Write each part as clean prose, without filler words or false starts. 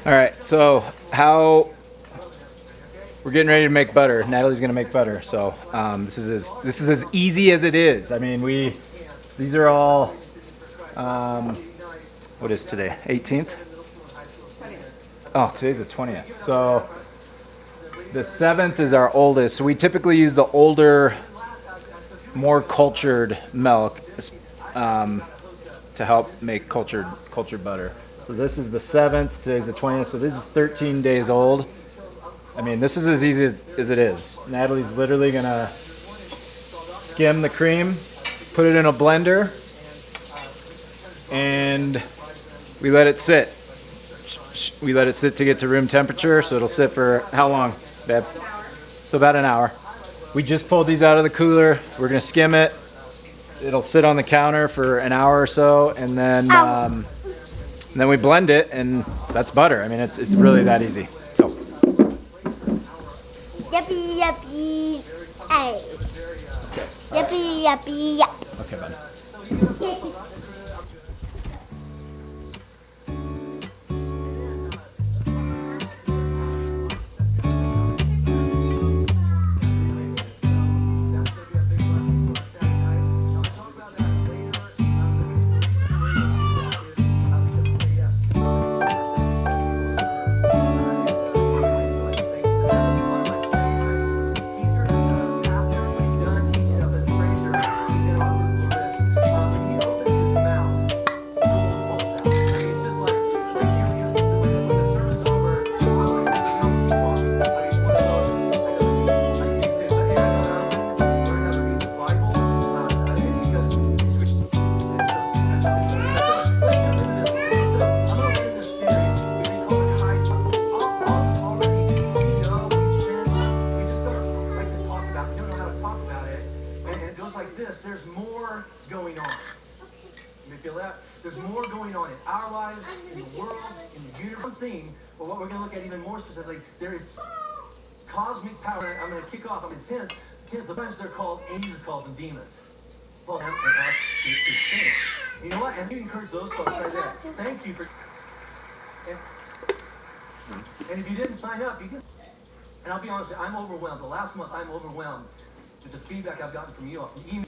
All right, so how we're getting ready to make butter. Natalie's gonna make butter. So this is as easy as it is. I mean, these are all what is today? 18th? Oh, today's the 20th. So the 7th is our oldest. So we typically use the older, more cultured milk to help make cultured butter. So this is the 7th, today's the 20th, so this is 13 days old. I mean, this is as easy as it is. Natalie's literally gonna skim the cream, put it in a blender, and we let it sit. We let it sit to get to room temperature, so it'll sit for how long, babe? So about an hour. We just pulled these out of the cooler. We're gonna skim it. It'll sit on the counter for an hour or so, and then we blend it, and that's butter. I mean, it's really that easy. So. Yuppie, yuppie, hey. Okay. Yuppie, yuppie, yup. Okay, bud. There's more going on. You feel that? There's more going on in our lives, in the world, in the universe. Thing, but what we're going to look at even more specifically, there is cosmic power. I'm going to kick off. I'm intense. Sometimes they're called, Jesus calls them demons. Well, and you know what? And you encourage those folks right there. Thank you for. And if you didn't sign up, you can. And I'll be honest, I'm overwhelmed. The last month, I'm overwhelmed with the feedback I've gotten from you all, from email.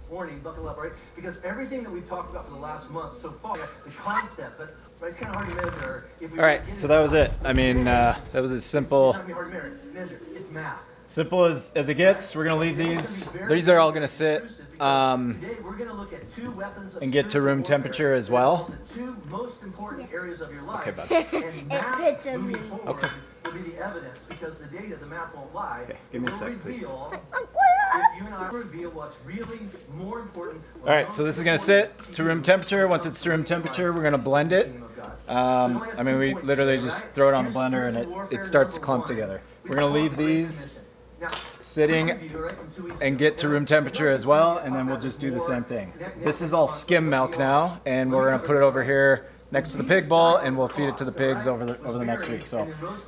Warning, buckle up, right? Because everything that we've talked about for the last month so far, the concept, but right, it's kind of hard to measure. If we All right, so that was it. I mean, that was as simple. It's not gonna be hard to measure. It's math. Simple as it gets. We're gonna leave these. These are all gonna sit Today we're gonna look at two weapons of and get to room temperature as well. The two most important areas of your life. Okay, bud. And math fits on moving me. forward will be the evidence, because the data, the math won't lie. Okay, give me a It will sec, please. reveal, if you and I reveal what's really more important. All right, so this is gonna sit to room temperature. Once it's to room temperature, we're gonna blend it. I mean, we literally just throw it on the blender and it starts to clump together. We're gonna leave these sitting and get to room temperature as well, and then we'll just do the same thing. This is all skim milk now, and we're gonna put it over here next to the pig bowl, and we'll feed it to the pigs over the next week. So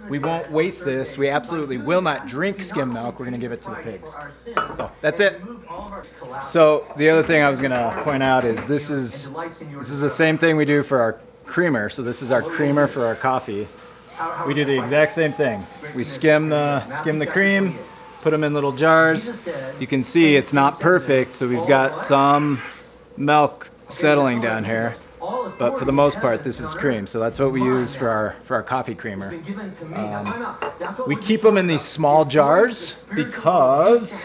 we won't waste this. We absolutely will not drink skim milk. We're gonna give it to the pigs. So that's it. So the other thing I was gonna point out is this is the same thing we do for our creamer. So this is our creamer for our coffee. We do the exact same thing. We skim the cream, put them in little jars. You can see it's not perfect, so we've got some milk settling down here. But for the most part, this is cream. So that's what we use for our coffee creamer. We keep them in these small jars because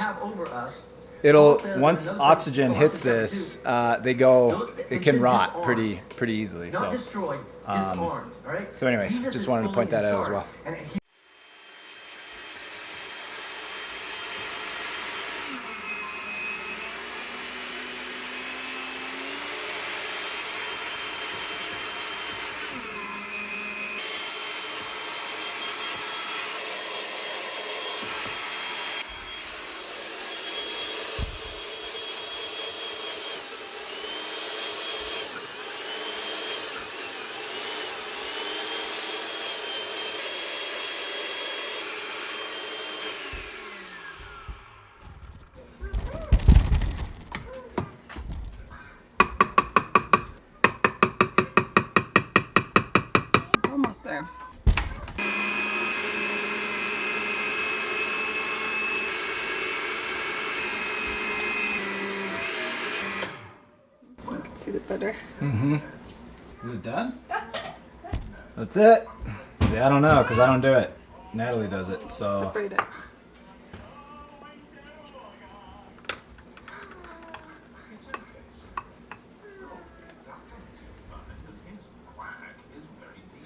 once oxygen hits this, it can rot pretty easily. So anyways, just wanted to point that out as well. it better. Mm-hmm. Is it done? That's it. See, I don't know because I don't do it. Natalie does it, so. Separate it.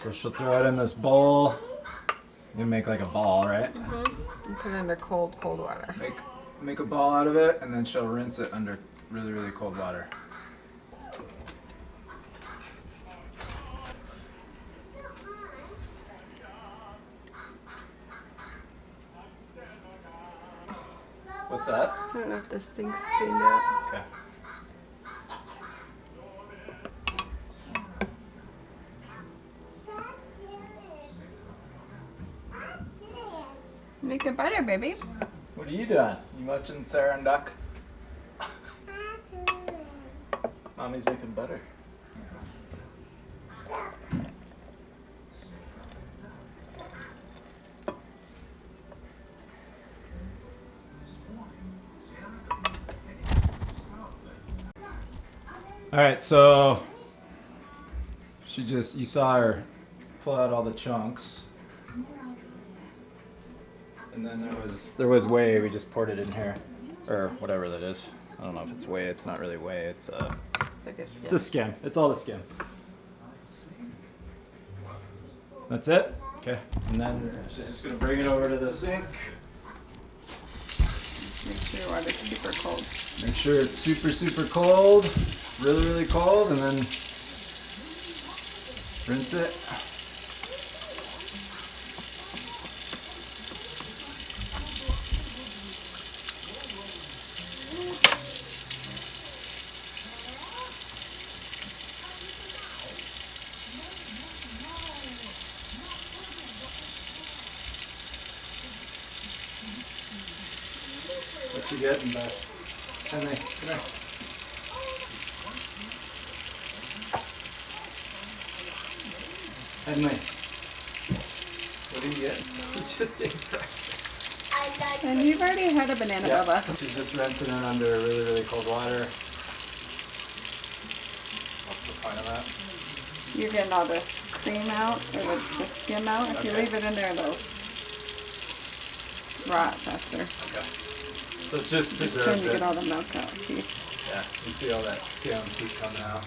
So she'll throw it in this bowl. You make like a ball, right? Mm-hmm. And put it under cold water. Make a ball out of it, and then she'll rinse it under really, really cold water. What's that? I don't know if this thing's cleaned out. Okay. Making butter, baby. What are you doing? You watching Sarah and Duck? Mommy's making butter. All right, so you saw her pull out all the chunks. And then there was whey, we just poured it in here. Or whatever that is. I don't know if it's whey, it's not really whey, it's a skim. It's all the skim. That's it? Okay. And then she's just gonna bring it over to the sink. Make sure your water's super cold. Make sure it's super, super cold. Really, really cold, and then rinse it. What you getting, Beth? Come here. Henley, what do you get? Just ate breakfast. And you've already had a banana, Bubba. She's just rinsing it under really, really cold water. What's the point of that? You're getting all the cream out, or the skim out. If you leave it in there, it'll rot faster. Okay. So it's just Just preserve trying to it. get all the milk out. See? Yeah, you see all that skim keep coming out.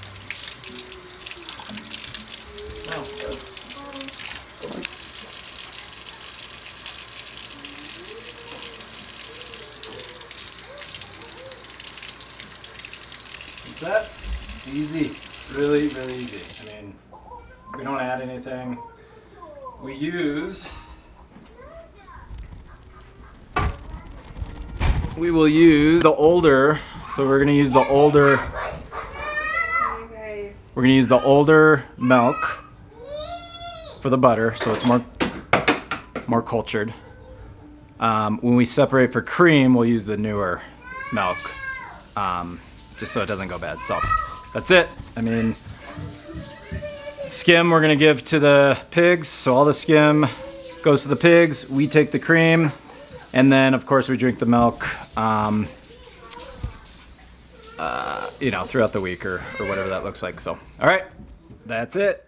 Oh, good. That's that. It's easy. Really, really easy. I mean, we don't add anything. We will use the older, so we're gonna use the older, we're gonna use the older milk for the butter, so it's more cultured. When we separate for cream, we'll use the newer milk, just so it doesn't go bad. So that's it. I mean, skim we're gonna give to the pigs, so all the skim goes to the pigs. We take the cream, and then of course we drink the milk, you know, throughout the week or whatever that looks like. So, all right, that's it.